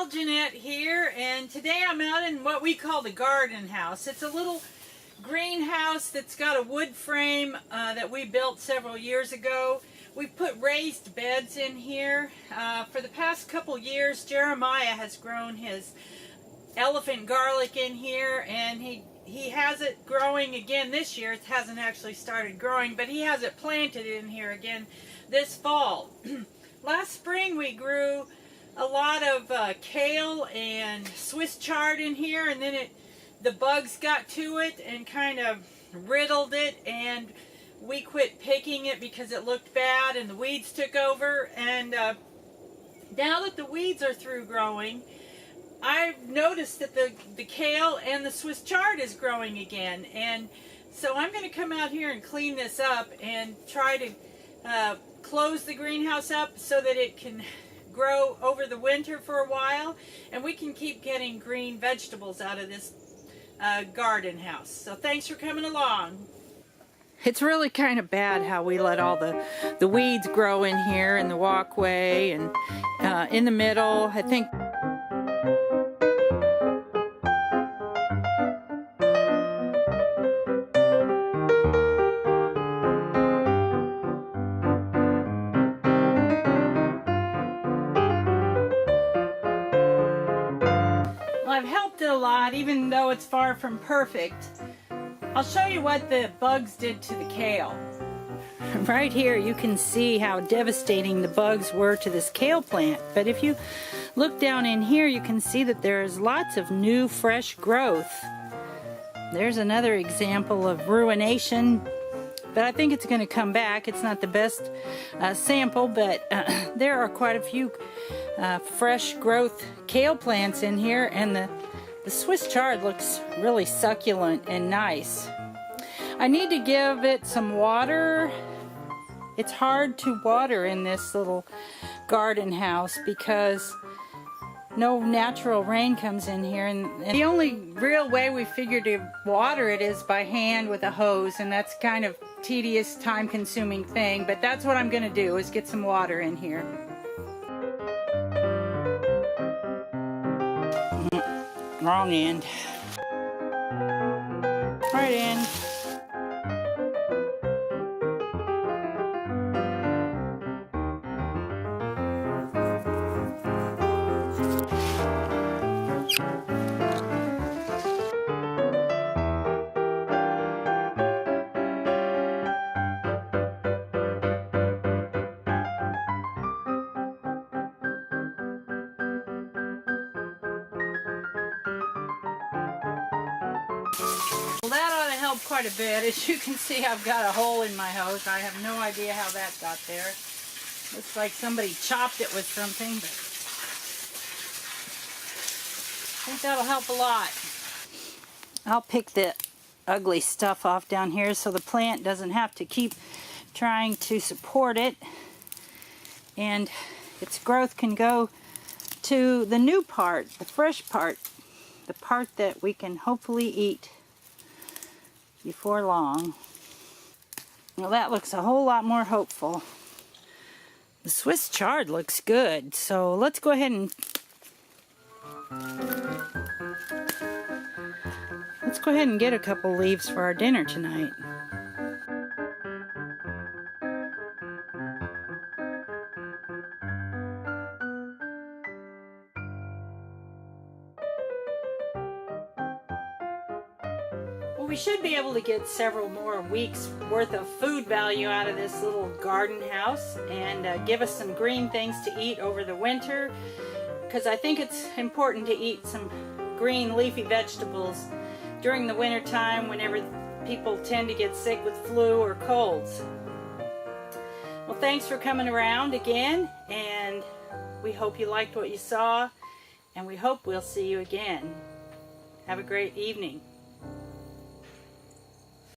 all, Jeanette here, and today I'm out in what we call the garden house. It's a little greenhouse that's got a wood frame that we built several years ago. We've put raised beds in here. For the past couple years, Jeremiah has grown his elephant garlic in here, and he has it growing again this year. It hasn't actually started growing, but he has it planted in here again this fall. Last spring we grew a lot of kale and Swiss chard in here, and then the bugs got to it and kind of riddled it, and we quit picking it because it looked bad and the weeds took over. And now that the weeds are through growing, I've noticed that the kale and the Swiss chard is growing again, and so I'm going to come out here and clean this up and try to close the greenhouse up so that it can grow over the winter for a while, and we can keep getting green vegetables out of this garden house. So thanks for coming along. It's really kind of bad how we let all the weeds grow in here in the walkway and in the middle. I think I've helped it a lot, even though it's far from perfect. I'll show you what the bugs did to the kale. Right here you can see how devastating the bugs were to this kale plant. But if you look down in here, you can see that there's lots of new fresh growth. There's another example of ruination, but I think it's going to come back. It's not the best sample, but there are quite a few fresh growth kale plants in here, and the Swiss chard looks really succulent and nice. I need to give it some water. It's hard to water in this little garden house because no natural rain comes in here, and the only real way we figure to water it is by hand with a hose, and that's kind of tedious, time-consuming thing, but that's what I'm going to do, is get some water in here. Wrong end. Right end. Well, that ought to help quite a bit. As you can see, I've got a hole in my hose. I have no idea how that got there. Looks like somebody chopped it with something, but I think that'll help a lot. I'll pick the ugly stuff off down here so the plant doesn't have to keep trying to support it, and its growth can go to the new part, the fresh part, the part that we can hopefully eat before long. Well, that looks a whole lot more hopeful. The Swiss chard looks good, so let's go ahead and get a couple leaves for our dinner tonight. Well, we should be able to get several more weeks worth of food value out of this little garden house, and give us some green things to eat over the winter, because I think it's important to eat some green leafy vegetables during the winter time, whenever people tend to get sick with flu or colds. Well, thanks for coming around again, and we hope you liked what you saw, and we hope we'll see you again. Have a great evening.